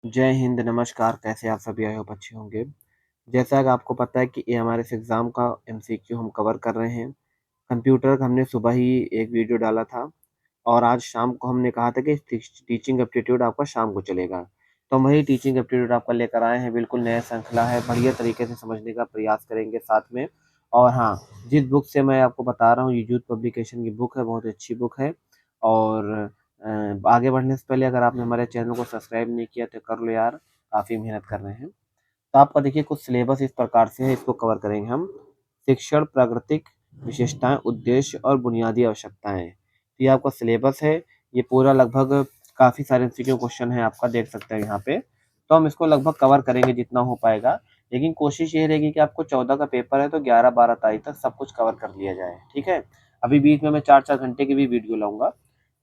जय हिंद, नमस्कार, कैसे आप सभी आई होप अच्छे होंगे। जैसा कि आपको पता है कि ये हमारे इस एग्ज़ाम का एमसीक्यू हम कवर कर रहे हैं। कंप्यूटर का हमने सुबह ही एक वीडियो डाला था और आज शाम को हमने कहा था कि टीचिंग एप्टीट्यूड आपका शाम को चलेगा। तो हम वही टीचिंग एप्टीट्यूड आपका लेकर आए हैं, बिल्कुल नया श्रृंखला है, बढ़िया तरीके से समझने का प्रयास करेंगे साथ में। और हाँ, जिस बुक से मैं आपको बता रहा हूँ ये यूथ पब्लिकेशन की बुक है, बहुत अच्छी बुक है। और आगे बढ़ने से पहले अगर आपने हमारे चैनल को सब्सक्राइब नहीं किया तो कर लो यार, काफ़ी मेहनत कर रहे हैं। तो आपका देखिए कुछ सिलेबस इस प्रकार से है, इसको कवर करेंगे हम। शिक्षण, प्राकृतिक विशेषताएँ, उद्देश्य और बुनियादी आवश्यकताएँ। तो ये आपका सिलेबस है, ये पूरा लगभग काफ़ी सारे एमसीक्यू क्वेश्चन हैं आपका देख सकते हैं यहाँ पे। तो हम इसको लगभग कवर करेंगे जितना हो पाएगा, लेकिन कोशिश ये रहेगी कि आपको 14 का पेपर है तो 11-12 तारीख तक सब कुछ कवर कर लिया जाए, ठीक है? अभी बीच में मैं 4-4 घंटे की भी वीडियो लाऊँगा।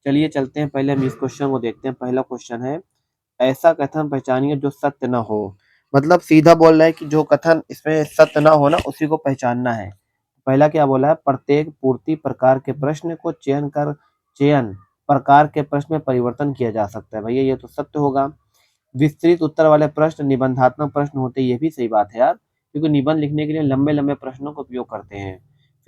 चलिए चलते हैं, पहले हम इस क्वेश्चन को देखते हैं। पहला क्वेश्चन है, ऐसा कथन पहचानिए जो सत्य न हो। मतलब सीधा बोल रहा है कि जो कथन इसमें सत्य ना हो ना उसी को पहचानना है। पहला क्या बोला है, प्रत्येक पूर्ति प्रकार के प्रश्न को चयन प्रकार के प्रश्न में परिवर्तन किया जा सकता है। भैया ये तो सत्य होगा। विस्तृत उत्तर वाले प्रश्न निबंधात्मक प्रश्न होते हैं, ये भी सही बात है यार, क्योंकि निबंध लिखने के लिए लंबे-लंबे प्रश्नों का उपयोग करते हैं।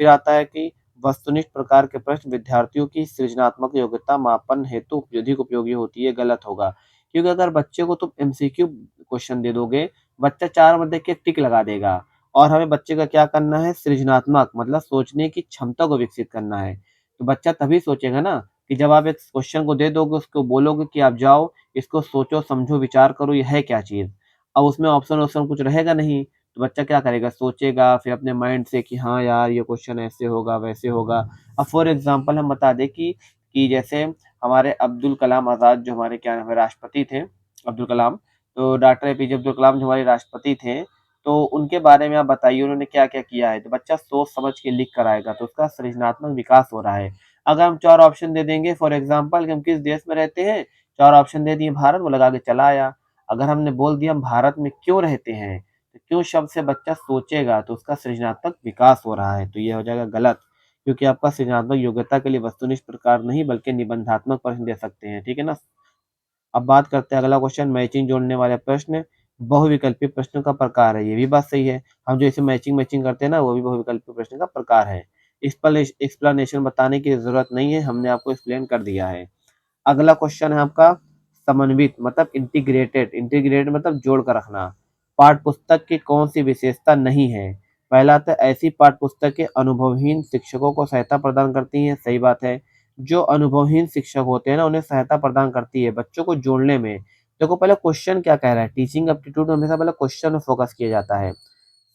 फिर आता है कि वस्तुनिष्ठ प्रकार के प्रश्न विद्यार्थियों की सृजनात्मक योग्यता मापन हेतु अधिक उपयोगी होती है, गलत होगा। क्योंकि अगर बच्चे को तुम एमसीक्यू क्वेश्चन दे दोगे, बच्चा 4 में देख के टिक लगा देगा और हमें बच्चे का क्या करना है, सृजनात्मक मतलब सोचने की क्षमता को विकसित करना है। तो बच्चा तभी सोचेगा ना कि जब आप एक क्वेश्चन को दे दोगे, उसको बोलोगे कि आप जाओ इसको सोचो, समझो, विचार करो, ये है क्या चीज़? अब उसमें ऑप्शन-वॉप्शन कुछ रहेगा नहीं, तो बच्चा क्या करेगा? सोचेगा, फिर अपने माइंड से कि हाँ यार, ये क्वेश्चन ऐसे होगा, वैसे होगा। अब फॉर एग्ज़ाम्पल हम बता दें कि जैसे हमारे अब्दुल कलाम आज़ाद जो हमारे क्या नाम है राष्ट्रपति थे, अब्दुल कलाम, तो डॉक्टर एपीजे अब्दुल कलाम जो हमारे राष्ट्रपति थे, तो उनके बारे में आप बताइए उन्होंने क्या-क्या किया है? तो बच्चा सोच समझ के लिख कर आएगा, तो उसका सृजनात्मक विकास हो रहा है। अगर हम 4 ऑप्शन दे देंगे फॉर एग्ज़ाम्पल कि हम किस देश में रहते हैं, 4 ऑप्शन दे दिए भारत, वो लगा के चला आया। अगर हमने बोल दिया हम भारत में क्यों रहते हैं, तो क्यों शब्द से बच्चा सोचेगा तो उसका सृजनात्मक विकास हो रहा है, तो ये हो जाएगा गलत। क्योंकि आपका सृजनात्मक योग्यता के लिए वस्तुनिष्ठ प्रकार नहीं बल्कि निबंधात्मक प्रश्न दे सकते हैं, ठीक है ना? अब बात करते हैं अगला क्वेश्चन, मैचिंग जोड़ने वाले प्रश्न बहुविकल्पी प्रश्नों का प्रकार है। ये भी बात सही है। हम जो इसे मैचिंग करते हैं ना, वो भी बहुविकल्पी प्रश्न का प्रकार है। इस पर एक्सप्लेनेशन बताने की ज़रूरत नहीं है, हमने आपको एक्सप्लेन कर दिया है। अगला क्वेश्चन है आपका समन्वित मतलब इंटीग्रेटेड मतलब जोड़ कर रखना। पाठ्य पुस्तक की कौन सी विशेषता नहीं है? पहला तो ऐसी पाठ्य पुस्तकें अनुभवहीन शिक्षकों को सहायता प्रदान करती हैं, सही बात है। जो अनुभवहीन शिक्षक होते हैं ना उन्हें सहायता प्रदान करती है बच्चों को जोड़ने में। देखो पहले क्वेश्चन क्या कह रहा है, टीचिंग एप्टीट्यूड में हमेशा पहले क्वेश्चन में फोकस किया जाता है।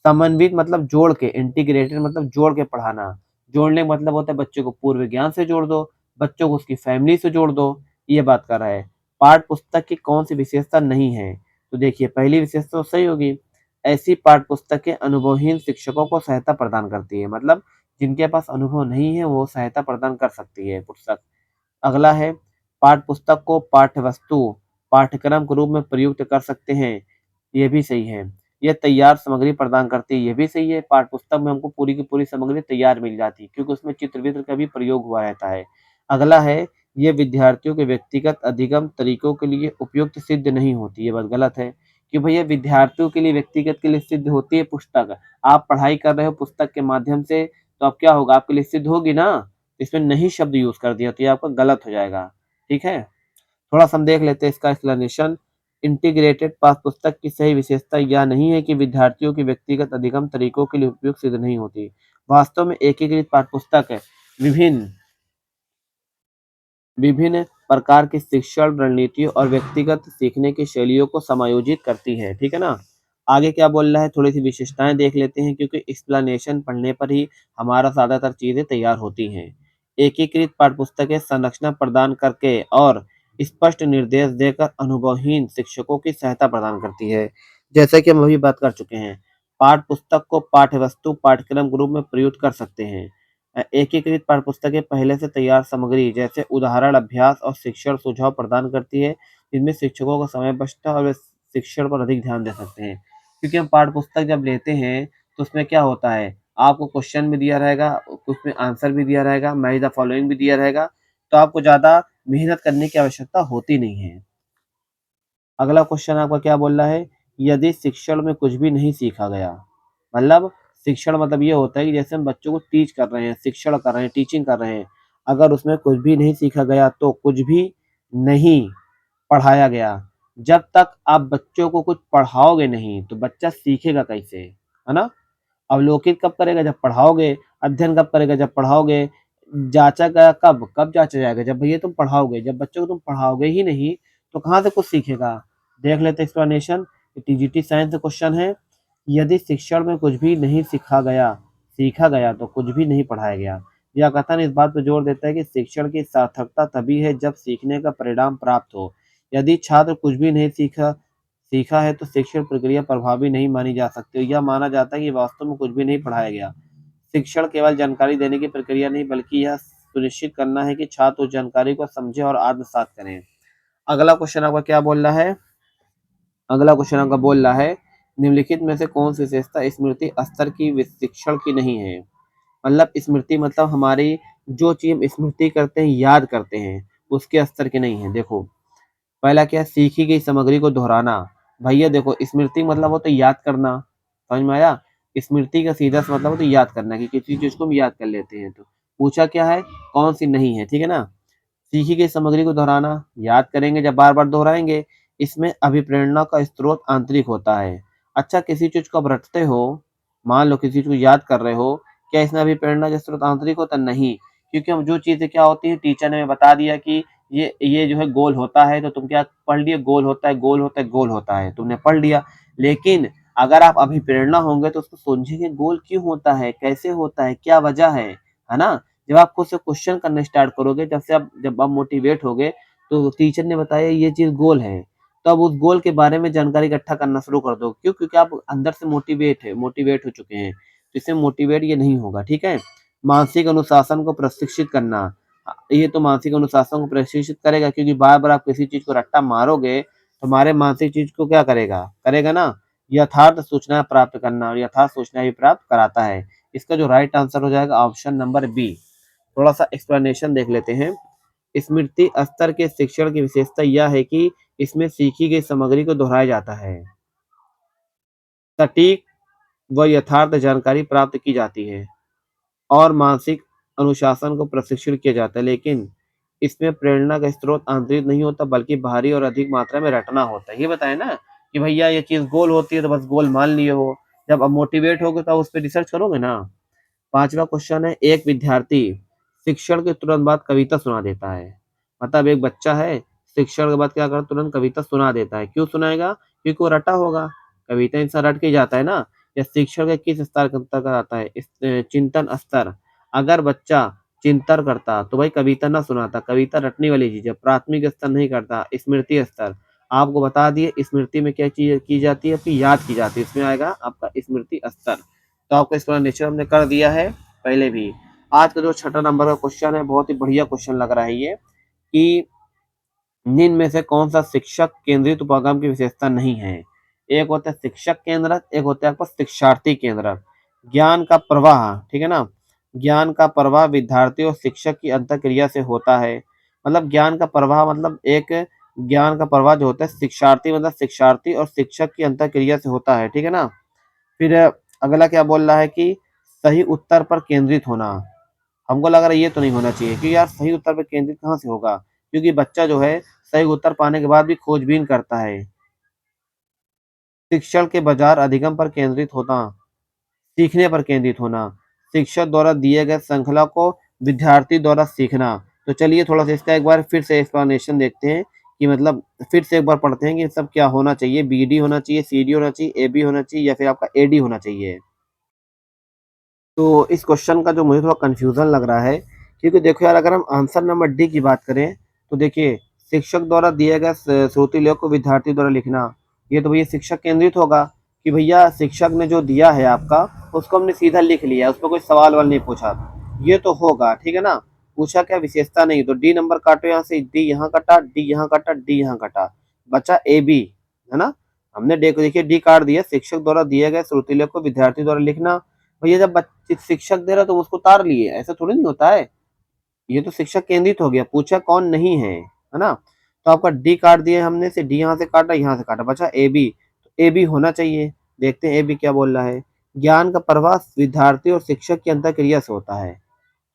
समन्वित मतलब जोड़ के, इंटीग्रेटेड मतलब जोड़ के पढ़ाना। जोड़ने का मतलब होता है बच्चे को पूर्व ज्ञान से जोड़ दो, बच्चों को उसकी फैमिली से जोड़ दो, ये बात कर रहा है। पाठ्य पुस्तक की कौन-सी विशेषता नहीं है? तो देखिए पहली विशेषता तो सही होगी। ऐसी पाठ्य पुस्तकें अनुभवहीन शिक्षकों को सहायता प्रदान करती है, मतलब जिनके पास अनुभव नहीं है वो सहायता प्रदान कर सकती है पुस्तक। अगला है पाठ्य पुस्तक को पाठ्यवस्तु, पाठ्यक्रम के रूप में प्रयुक्त कर सकते हैं, ये भी सही है। ये तैयार सामग्री प्रदान करती है, ये भी सही है। पाठ्य पुस्तक में हमको पूरी की पूरी सामग्री तैयार मिल जाती है क्योंकि उसमें चित्र-वित्र का भी प्रयोग हुआ रहता है। अगला है ये विद्यार्थियों के व्यक्तिगत अधिगम तरीकों के लिए उपयुक्त सिद्ध नहीं होती, ये बात गलत है कि भैया विद्यार्थियों के लिए व्यक्तिगत के लिए सिद्ध होती है पुस्तक। आप पढ़ाई कर रहे हो पुस्तक के माध्यम से तो अब क्या होगा आपके लिए सिद्ध होगी ना? इसमें नहीं शब्द यूज़ कर दिया तो ये आपका गलत हो जाएगा, ठीक है? थोड़ा-सा हम देख लेते हैं इसका एक्सप्लेनेशन। इंटीग्रेटेड पाठ्यपुस्तक की सही विशेषता यह नहीं है कि विद्यार्थियों के व्यक्तिगत अधिगम तरीकों के लिए उपयुक्त सिद्ध नहीं होती। वास्तव में एकीकृत पाठ्यपुस्तक विभिन्न विभिन्न प्रकार की शिक्षण रणनीतियों और व्यक्तिगत सीखने की शैलियों को समायोजित करती है, ठीक है ना? आगे क्या बोल रहा है, थोड़ी-सी विशेषताएँ देख लेते हैं क्योंकि एक्सप्लेनेशन पढ़ने पर ही हमारा ज़्यादातर चीज़ें तैयार होती हैं। एकीकृत पाठ्यपुस्तकें संरचना प्रदान करके और स्पष्ट निर्देश देकर अनुभवहीन शिक्षकों की सहायता प्रदान करती है। जैसा कि हम अभी बात कर चुके हैं, पाठ्यपुस्तक को पाठ्यवस्तु पाठ्यक्रम के रूप में प्रयुक्त कर सकते हैं। एकीकृत पाठ्यपुस्तकें पहले से तैयार सामग्री जैसे उदाहरण, अभ्यास और शिक्षण सुझाव प्रदान करती है, जिनमें शिक्षकों का समय बचता है और वे शिक्षण पर अधिक ध्यान दे सकते हैं। क्योंकि हम पाठ्यपुस्तक जब लेते हैं, तो उसमें क्या होता है, आपको क्वेश्चन भी दिया रहेगा, उसमें आंसर भी दिया रहेगा, मैच द फॉलोइंग भी दिया रहेगा, तो आपको ज़्यादा मेहनत करने की आवश्यकता होती नहीं है। अगला क्वेश्चन आपका क्या बोल रहा है, यदि शिक्षण में कुछ भी नहीं सीखा गया। मतलब शिक्षण मतलब ये होता है कि जैसे हम बच्चों को टीच कर रहे हैं, शिक्षण कर रहे हैं, टीचिंग कर रहे हैं, अगर उसमें कुछ भी नहीं सीखा गया तो कुछ भी नहीं पढ़ाया गया। जब तक आप बच्चों को कुछ पढ़ाओगे नहीं तो बच्चा सीखेगा कैसे, है ना? अवलोकित कब करेगा, जब पढ़ाओगे। अध्ययन कब करेगा, जब पढ़ाओगे। जांचा गया कब, कब जांचा जाएगा, जब भैया तुम पढ़ाओगे। जब बच्चों को तुम पढ़ाओगे ही नहीं तो कहाँ से कुछ सीखेगा। देख लेते एक्सप्लेनेशन। टीजीटी साइंस क्वेश्चन है, यदि शिक्षण में कुछ भी नहीं सीखा गया तो कुछ भी नहीं पढ़ाया गया। यह कथन इस बात पर जोर देता है कि शिक्षण की सार्थकता तभी है जब सीखने का परिणाम प्राप्त हो। यदि छात्र कुछ भी नहीं सीखा सीखा है तो शिक्षण प्रक्रिया प्रभावी नहीं मानी जा सकती। यह माना जाता है कि वास्तव में कुछ भी नहीं पढ़ाया गया। शिक्षण केवल जानकारी देने की प्रक्रिया नहीं बल्कि यह सुनिश्चित करना है कि छात्र उस जानकारी को समझे और आत्मसात करें। अगला क्वेश्चन आपका क्या बोल रहा है, अगला क्वेश्चन आपका बोल रहा है, निम्नलिखित में से कौन सी विशेषता स्मृति स्तर की शिक्षण की नहीं है। मतलब स्मृति मतलब हमारी जो चीज हम स्मृति करते हैं, याद करते हैं, उसके स्तर की नहीं है। देखो पहला क्या है, सीखी गई सामग्री को दोहराना। भैया देखो स्मृति मतलब हो तो याद करना, समझ में आया। स्मृति का सीधा सा मतलब हो तो याद करना कि किसी चीज को हम याद कर लेते हैं। तो पूछा क्या है, कौन सी नहीं है, ठीक है ना। सीखी गई सामग्री को दोहराना, याद करेंगे जब बार बार दोहराएंगे। इसमें अभिप्रेरणा का स्रोत आंतरिक होता है। अच्छा किसी चीज को आप रटते हो, मान लो किसी चीज को याद कर रहे हो, क्या इसमें अभिप्रेरणा का स्रोत आंतरिक होता नहीं। क्योंकि हम जो चीजें क्या होती है, टीचर ने हमें बता दिया कि ये जो है गोल होता है, तो तुम क्या पढ़ लिए, गोल होता है, गोल होता है, गोल होता है, तुमने पढ़ लिया। लेकिन अगर आप अभिप्रेरणा होंगे तो उसको समझेंगे गोल क्यों होता है, कैसे होता है, क्या वजह है ना। जब आप खुद से क्वेश्चन करना स्टार्ट करोगे, जब आप मोटिवेट होगे, तो टीचर ने बताया ये चीज गोल है, तो अब उस गोल के बारे में जानकारी इकट्ठा करना शुरू कर दो। क्यों, क्योंकि आप अंदर से मोटिवेट हो चुके हैं। तो इससे मोटिवेट ये नहीं होगा, ठीक है। मानसिक अनुशासन को प्रशिक्षित करना, ये तो मानसिक अनुशासन को प्रशिक्षित करेगा, क्योंकि बार बार आप किसी चीज को रट्टा मारोगे तो हमारे मानसिक चीज को क्या करेगा, करेगा ना। यथार्थ सूचना प्राप्त करना, और यथार्थ सूचना भी प्राप्त कराता है। इसका जो राइट आंसर हो जाएगा ऑप्शन नंबर बी। थोड़ा सा एक्सप्लेनेशन देख लेते हैं। स्मृति स्तर के शिक्षण की विशेषता यह है कि इसमें सीखी गई सामग्री को दोहराया जाता है, सटीक व यथार्थ जानकारी प्राप्त की जाती है, और मानसिक अनुशासन को प्रशिक्षित किया जाता है। लेकिन इसमें प्रेरणा का स्रोत आंतरिक नहीं होता बल्कि बाहरी और अधिक मात्रा में रटना होता है। ये बताए ना कि भैया ये चीज गोल होती है तो बस गोल मान लिए हो, जब अब मोटिवेट होगे तो उस पर रिसर्च करोगे ना। पांचवा क्वेश्चन है, एक विद्यार्थी शिक्षण के तुरंत बाद कविता सुना देता है। मतलब एक बच्चा है, शिक्षण के बाद क्या करता, तुरंत कविता सुना देता है। क्यों सुनाएगा, क्योंकि वो रटा होगा। कविता इंसान रट के जाता है ना। या शिक्षण के किस स्तर के अंतर्गत आता है, चिंतन स्तर। अगर बच्चा चिंतन करता तो भाई कविता ना सुनाता, कविता रटने वाली चीज है, प्राथमिक स्तर नहीं करता। स्मृति स्तर आपको बता दिए, स्मृति में क्या चीज की जाती है, आपकी याद की जाती है, इसमें आएगा आपका स्मृति स्तर। तो आपको एक्सप्लेनेशन हमने कर दिया है पहले भी। आज का जो छठा नंबर का क्वेश्चन है, बहुत ही बढ़िया क्वेश्चन लग रहा है ये, कि निम्न में से कौन सा शिक्षक केंद्रित उपक्रम की विशेषता नहीं है। एक होता है शिक्षक केंद्रक, एक होता है आपका शिक्षार्थी केंद्रक। ज्ञान का प्रवाह, ठीक है ना, ज्ञान का प्रवाह विद्यार्थी और शिक्षक की अंतःक्रिया से होता है। मतलब ज्ञान का प्रवाह मतलब एक ज्ञान का प्रवाह जो होता है शिक्षार्थी, मतलब शिक्षार्थी और शिक्षक की अंतःक्रिया से होता है, ठीक है ना। फिर अगला क्या बोल रहा है कि सही उत्तर पर केंद्रित होना। हमको लग रहा है ये तो नहीं होना चाहिए, क्योंकि यार सही उत्तर पर केंद्रित कहाँ से होगा, क्योंकि बच्चा जो है सही उत्तर पाने के बाद भी खोजबीन करता है। शिक्षण के बाजार अधिगम पर केंद्रित होना, सीखने पर केंद्रित होना, शिक्षक द्वारा दिए गए श्रृंखला को विद्यार्थी द्वारा सीखना। तो चलिए थोड़ा सा इसका एक बार फिर से एक्सप्लेनेशन देखते हैं, कि मतलब फिर से एक बार पढ़ते हैं कि सब क्या होना चाहिए। बी डी होना चाहिए, सी डी होना चाहिए, ए बी होना चाहिए, या फिर आपका ए डी होना चाहिए। तो इस क्वेश्चन का जो मुझे थोड़ा कंफ्यूजन लग रहा है, क्योंकि देखो यार अगर हम आंसर नंबर डी की बात करें तो देखिए शिक्षक द्वारा दिए गए श्रुति लेख को विद्यार्थी द्वारा लिखना, ये तो भैया शिक्षक केंद्रित होगा, कि भैया शिक्षक ने जो दिया है आपका उसको हमने सीधा लिख लिया, उस पर कोई सवाल वाल नहीं पूछा, ये तो होगा, ठीक है ना। पूछा क्या, विशेषता नहीं, तो डी नंबर काटो, यहाँ से डी यहाँ कटा, डी यहाँ कटा, डी यहाँ कटा, बचा ए बी, है ना। हमने देखिए डी काट दिया, शिक्षक द्वारा दिए गए श्रुति लेख को विद्यार्थी द्वारा लिखना। भैया जब बच्चे शिक्षक दे रहा तो उसको उतार लिए, ऐसा थोड़ी नहीं होता है। ये तो शिक्षक केंद्रित हो गया, पूछा कौन नहीं है ना। तो आपका डी काट दिए हमने से, डी यहाँ से काटा, यहाँ से काटा, बचा ए बी। तो ए बी होना चाहिए। देखते हैं ए बी क्या बोल रहा है। ज्ञान का प्रवाह विद्यार्थी और शिक्षक की अंतःक्रिया से होता है।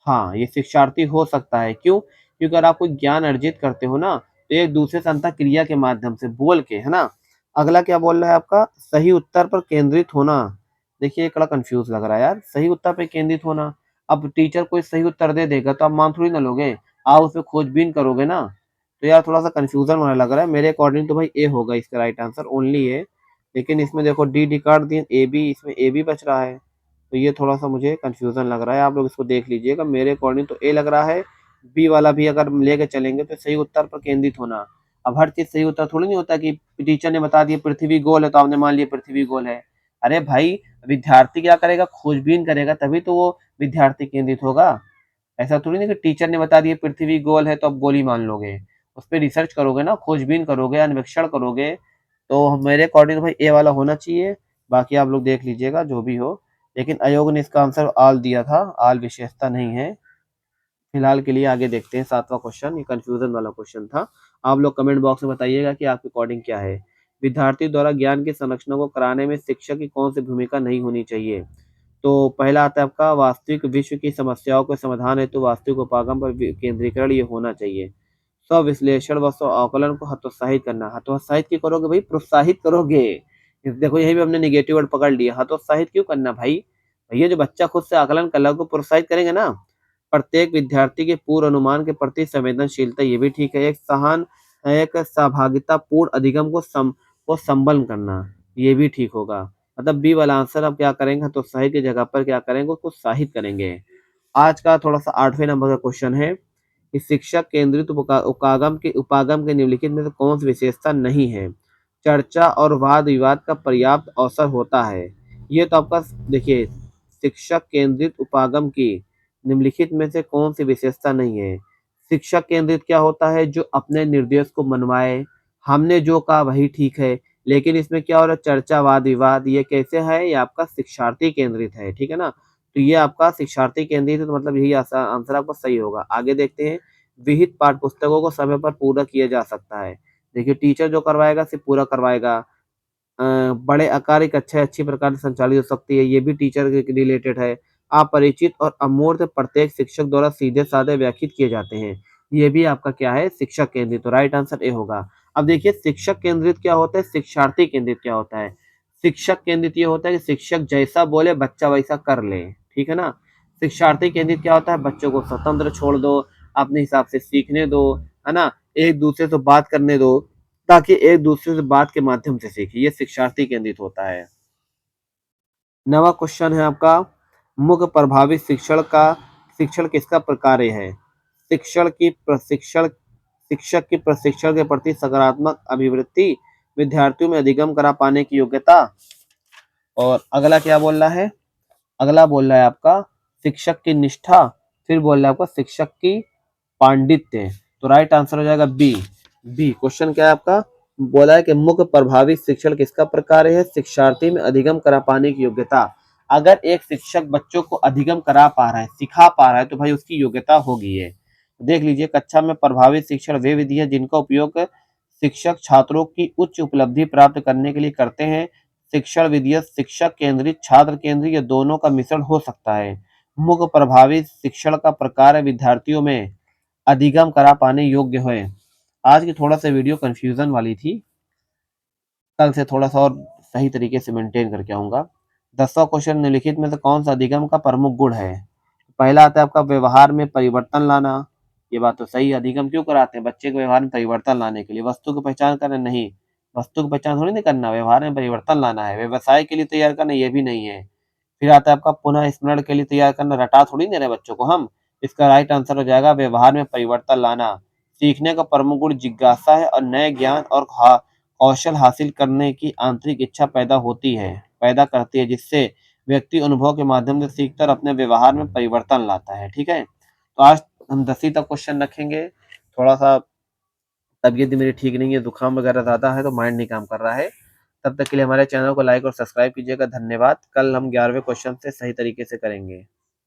हाँ, ये शिक्षार्थी हो सकता है। क्यों? क्योंकि अगर आप कोई ज्ञान अर्जित करते हो ना, तो एक दूसरे से अंतःक्रिया के माध्यम से बोल के, है ना? अगला क्या बोल रहा है आपका? सही उत्तर पर केंद्रित होना। देखिए, ये थोड़ा कन्फ्यूज़ लग रहा है यार, सही उत्तर पे केंद्रित होना। अब टीचर कोई सही उत्तर दे देगा तो आप मान थोड़ी ना लोगे, आप उसपे खोजबीन करोगे ना। तो यार थोड़ा-सा कन्फ्यूज़न होने लग रहा है। मेरे अकॉर्डिंग तो भाई ए होगा इसका राइट आंसर, ओनली ए। लेकिन इसमें देखो डी डी काट दिए, ए बी, इसमें ए बी बच रहा है। तो ये थोड़ा-सा मुझे कन्फ्यूज़न लग रहा है, आप लोग इसको देख लीजिएगा। मेरे अकॉर्डिंग तो ए लग रहा है, बी वाला भी अगर लेके चलेंगे तो सही उत्तर पर केंद्रित होना। अब हर चीज़ सही उत्तर थोड़ी नहीं होता कि टीचर ने बता दिया पृथ्वी गोल है, तो आपने मान लिया पृथ्वी गोल है। अरे भाई, विद्यार्थी क्या करेगा? खोजबीन करेगा, तभी तो वो विद्यार्थी केंद्रित होगा। ऐसा थोड़ी ना कि टीचर ने बता दिया पृथ्वी गोल है तो आप गोल ही मान लोगे। उस पे रिसर्च करोगे ना, खोजबीन करोगे, अन्वेषण करोगे। तो मेरे अकॉर्डिंग भाई ए वाला होना चाहिए। बाकी आप लोग देख लीजिएगा जो भी हो। लेकिन आयोग ने इसका आंसर ऑल दिया था, ऑल विशेषता नहीं है। फिलहाल के लिए आगे देखते हैं 7वां क्वेश्चन, ये कन्फ्यूजन वाला क्वेश्चन था। आप लोग कमेंट बॉक्स में बताइएगा कि आपके अकॉर्डिंग क्या है। विद्यार्थी द्वारा ज्ञान के संरक्षण को कराने में शिक्षक की कौन सी भूमिका नहीं होनी चाहिए? तो पहला आता है आपका वास्तविक विश्व की समस्याओं के समाधान हेतु वास्तविक उपागम पर केंद्रीकरण ये होना चाहिए। स्व-विश्लेषण व स्व-आकलन को हतोत्साहित करना। हतोत्साहित क्यों करोगे भई? प्रोत्साहित करोगे। देखो यहीं पे हमने नेगेटिव वर्ड पकड़ लिया। हतोत्साहित क्यों करना भाई? भैया जो बच्चा खुद से आकलन कर ला उसको प्रोत्साहित करेंगे ना। प्रत्येक विद्यार्थी के पूर्व अनुमान के प्रति संवेदनशीलता, ये भी ठीक है। एक सहभागितापूर्ण अधिगम को संबल करना, ये भी ठीक होगा। मतलब बी वाला आंसर आप क्या करेंगे? हतोत्साहित की जगह पर क्या करेंगे? उसको उत्साहित करेंगे। आज का थोड़ा-सा 8वें नंबर का क्वेश्चन है कि शिक्षक केंद्रित उपागम के निम्नलिखित में से कौन सी विशेषता नहीं है? चर्चा और वाद-विवाद का पर्याप्त अवसर होता है। ये तो आपका देखिए, शिक्षक केंद्रित उपागम की निम्नलिखित में से कौन सी विशेषता नहीं है? शिक्षक केंद्रित क्या होता है? जो अपने निर्देश को मनवाए, हमने जो कहा वही ठीक है। लेकिन इसमें क्या हो रहा है? चर्चा, वाद-विवाद, ये कैसे है? ये आपका शिक्षार्थी केंद्रित है, ठीक है ना? तो ये आपका शिक्षार्थी केंद्रित है, तो मतलब यही आंसर आपका सही होगा। आगे देखते हैं, विहित पाठ्यपुस्तकों को समय पर पूरा किया जा सकता है। देखिए, टीचर जो करवाएगा सिर्फ पूरा करवाएगा। बड़े आकार की कक्षाएँ अच्छी प्रकार से संचालित हो सकती है, ये भी टीचर के रिलेटेड है। अपरिचित और अमूर्त प्रत्येक शिक्षक द्वारा सीधे-साधे व्याख्यात किए जाते हैं। ये भी आपका क्या है? शिक्षक केंद्रित, तो राइट आंसर ए होगा। अब देखिए, शिक्षक केंद्रित क्या होता है? शिक्षार्थी केंद्रित क्या होता है? शिक्षक केंद्रित ये होता है कि शिक्षक जैसा बोले बच्चा वैसा कर ले, ठीक है ना? शिक्षार्थी केंद्रित क्या होता है? बच्चों को स्वतंत्र छोड़ दो, अपने हिसाब से सीखने दो, है ना? एक-दूसरे से बात करने दो, ताकि एक दूसरे से बात के माध्यम से सीखें, ये शिक्षार्थी केंद्रित होता है। 9वां क्वेश्चन है आपका, मुख्य प्रभावी शिक्षण किसका प्रकार्य है? शिक्षण की प्रशिक्षण शिक्षक की प्रशिक्षण के प्रति सकारात्मक अभिवृत्ति, विद्यार्थियों में अधिगम करा पाने की योग्यता। और अगला क्या बोल रहा है? अगला बोल रहा है आपका शिक्षक की निष्ठा, फिर बोल रहा है आपका शिक्षक की पांडित्य। तो राइट आंसर हो जाएगा बी। बी क्वेश्चन क्या है आपका? बोला है कि मुख्य प्रभावी शिक्षण किसका प्रकार्य है? शिक्षार्थी में अधिगम करा पाने की योग्यता। अगर एक शिक्षक बच्चों को अधिगम करा पा रहा है, सिखा पा रहा है, तो भाई उसकी योग्यता होगी है। देख लीजिए, कक्षा में प्रभावी शिक्षण वे विधि है जिनका उपयोग शिक्षक छात्रों की उच्च उपलब्धि प्राप्त करने के लिए करते हैं। शिक्षण विधि शिक्षक केंद्रित, छात्र केंद्रित, या दोनों का मिश्रण हो सकता है। मुख्य प्रभावी शिक्षण का प्रकार विद्यार्थियों में अधिगम करा पाने योग्य है। आज की थोड़ा सा वीडियो कंफ्यूजन वाली थी, कल से थोड़ा सा और सही तरीके से मेंटेन करके आऊंगा। 10वां क्वेश्चन, निम्नलिखित में से कौन सा अधिगम का प्रमुख गुण है? पहला आता है आपका व्यवहार में परिवर्तन लाना। ये बात तो सही है, अधिगम क्यों कराते हैं? बच्चे के व्यवहार में परिवर्तन लाने के लिए। वस्तु की पहचान करना नहीं, वस्तु की पहचान थोड़ी नहीं करना, व्यवहार में परिवर्तन लाना है। व्यवसाय के लिए तैयार करना, ये भी नहीं है। फिर आता है आपका पुनः स्मरण के लिए तैयार करना, रटा थोड़ी दे रहे बच्चों को हम। इसका राइट आंसर हो जाएगा व्यवहार में परिवर्तन लाना। सीखने का प्रमुख गुण जिज्ञासा है और नए ज्ञान और कौशल हासिल करने की आंतरिक इच्छा पैदा करती है, जिससे व्यक्ति अनुभव के माध्यम से सीखकर अपने व्यवहार में परिवर्तन लाता है। ठीक है, तो आज हम 10वीं तक क्वेश्चन रखेंगे। थोड़ा सा तबीयत भी मेरी ठीक नहीं है, जुकाम वगैरह ज़्यादा है, तो माइंड नहीं काम कर रहा है। तब तक के लिए हमारे चैनल को लाइक और सब्सक्राइब कीजिएगा। धन्यवाद। कल हम 11वें क्वेश्चन से सही तरीके से करेंगे।